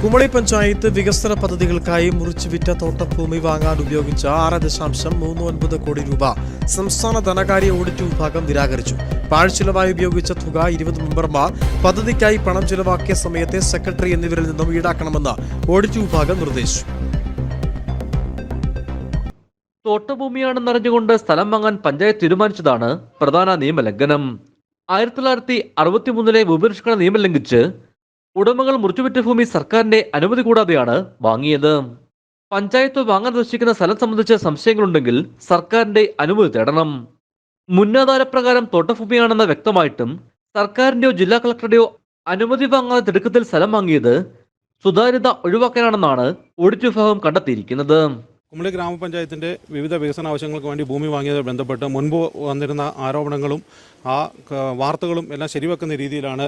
കുമളി പഞ്ചായത്ത് വികസന പദ്ധതികൾക്കായി മുറിച്ചുവിറ്റ തോട്ടഭൂമി വാങ്ങാൻ ഉപയോഗിച്ച 6.39 കോടി രൂപ സംസ്ഥാന ധനകാര്യ ഓഡിറ്റ് വിഭാഗം നിരാകരിച്ചു. പാഴ്ചിലവായി ഉപയോഗിച്ച തുക 20 മെമ്പർമാർ പദ്ധതിക്കായി പണം ചിലവാക്കിയ സമയത്തെ സെക്രട്ടറി എന്നിവരിൽ നിന്നും ഈടാക്കണമെന്ന് ഓഡിറ്റ് വിഭാഗം നിർദ്ദേശിച്ചു. തോട്ടഭൂമിയാണെന്നറിഞ്ഞുകൊണ്ട് സ്ഥലം വാങ്ങാൻ പഞ്ചായത്ത് തീരുമാനിച്ചതാണ് പ്രധാന നിയമലംഘനം. 1963 ഭൂപരിഷ്കരണ നിയമം ലംഘിച്ച് ഉടമകൾ മുറിച്ചുവിറ്റ ഭൂമി സർക്കാരിന്റെ അനുമതി കൂടാതെയാണ് വാങ്ങിയത്. പഞ്ചായത്ത് വാങ്ങാൻ ഉദ്ദേശിക്കുന്ന സ്ഥലം സംബന്ധിച്ച് സംശയങ്ങളുണ്ടെങ്കിൽ സർക്കാരിന്റെ അനുമതി തേടണം. മുന്നാധാരപ്രകാരം തോട്ടഭൂമിയാണെന്ന് വ്യക്തമായിട്ടും സർക്കാരിന്റെയോ ജില്ലാ കളക്ടറുടെയോ അനുമതി വാങ്ങാതെ തിടുക്കത്തിൽ സ്ഥലം വാങ്ങിയത് സുതാര്യത ഒഴിവാക്കാനാണെന്നാണ് ഓഡിറ്റ് വിഭാഗം കണ്ടെത്തിയിരിക്കുന്നത്. കുമളി ഗ്രാമപഞ്ചായത്തിൻ്റെ വിവിധ വികസന ആവശ്യങ്ങൾക്ക് വേണ്ടി ഭൂമി വാങ്ങിയതുമായി ബന്ധപ്പെട്ട് മുൻപ് വന്നിരുന്ന ആരോപണങ്ങളും ആ വാർത്തകളും എല്ലാം ശരിവെക്കുന്ന രീതിയിലാണ്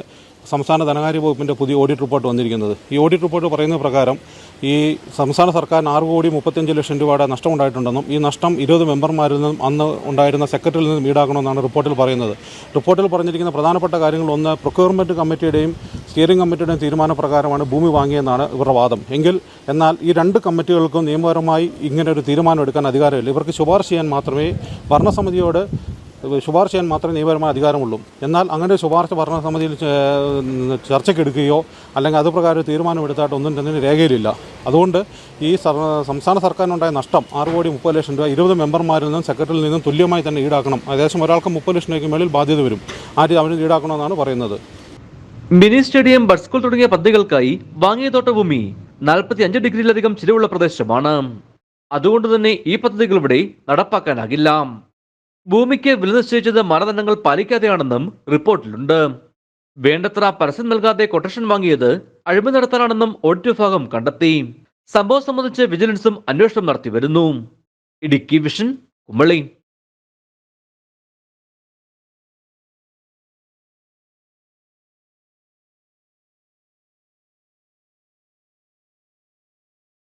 സംസ്ഥാന ധനകാര്യ വകുപ്പിൻ്റെ പുതിയ ഓഡിറ്റ് റിപ്പോർട്ട് വന്നിരിക്കുന്നത്. ഈ ഓഡിറ്റ് റിപ്പോർട്ട് പറയുന്ന പ്രകാരം ഈ സംസ്ഥാന സർക്കാരിന് 6,35,00,000 രൂപയുടെ നഷ്ടമുണ്ടായിട്ടുണ്ടെന്നും ഈ നഷ്ടം 20 മെമ്പർമാരിൽ നിന്നും അന്ന് ഉണ്ടായിരുന്ന സെക്രട്ടറിയിൽ നിന്നും ഈടാക്കണമെന്നാണ് റിപ്പോർട്ടിൽ പറയുന്നത്. റിപ്പോർട്ടിൽ പറഞ്ഞിരിക്കുന്ന പ്രധാനപ്പെട്ട കാര്യങ്ങളൊന്ന്, പ്രൊക്യൂർമെൻറ്റ് കമ്മിറ്റിയുടെയും സ്റ്റിയറിംഗ് കമ്മിറ്റിയുടെയും തീരുമാനപ്രകാരമാണ് ഭൂമി വാങ്ങിയെന്നാണ് ഇവരുടെ വാദം. എന്നാൽ ഈ രണ്ട് കമ്മിറ്റികൾക്കും നിയമപരമായി ഇങ്ങനെ ഒരു തീരുമാനം എടുക്കാൻ അധികാരമില്ല. ഇവർക്ക് ശുപാർശ ചെയ്യാൻ മാത്രമേ ഭരണസമിതിയോട് ശുപാർശ ചെയ്യാൻ മാത്രമേ നിയമപരമായ അധികാരമുള്ളൂ. എന്നാൽ അങ്ങനെ ശുപാർശ ഭരണസമിതിയിൽ ചർച്ചയ്ക്കെടുക്കുകയോ അല്ലെങ്കിൽ അതുപ്രകാരം തീരുമാനമെടുത്തായിട്ട് ഒന്നും തന്നെ രേഖയിലില്ല. അതുകൊണ്ട് ഈ സംസ്ഥാന സർക്കാരിനുണ്ടായ നഷ്ടം 6,30,00,000 രൂപ 20 മെമ്പർമാരിൽ നിന്നും സെക്രട്ടറിയിൽ നിന്നും തുല്യമായി തന്നെ ഈടാക്കണം. ഏകദേശം ഒരാൾക്ക് 30 ലക്ഷം രൂപയ്ക്ക് മേളിൽ ബാധ്യത വരും. അവന് ഈടാക്കണമെന്നാണ് പറയുന്നത്. മിനി സ്റ്റേഡിയം, ബഡ് സ്കൂൾ തുടങ്ങിയ പദ്ധതികൾക്കായി വാങ്ങിയ തോട്ടഭൂമി 45 ഡിഗ്രിയിലധികം ചിലവുള്ള പ്രദേശമാണ്. അതുകൊണ്ട് തന്നെ ഈ പദ്ധതികൾ ഇവിടെ നടപ്പാക്കാനാകില്ല. ഭൂമിക്ക് വില നിശ്ചയിച്ചത് മാനദണ്ഡങ്ങൾ പാലിക്കാതെയാണെന്നും റിപ്പോർട്ടിലുണ്ട്. വേണ്ടത്ര പരസ്യം നൽകാതെ കൊട്ടേഷൻ വാങ്ങിയത് അഴിമതി നടത്താനാണെന്നും ഓഡിറ്റ് വിഭാഗം കണ്ടെത്തി. സംഭവം സംബന്ധിച്ച് വിജിലൻസും അന്വേഷണം നടത്തി വരുന്നു. ഇടുക്കി വിഷൻ, കുമളി.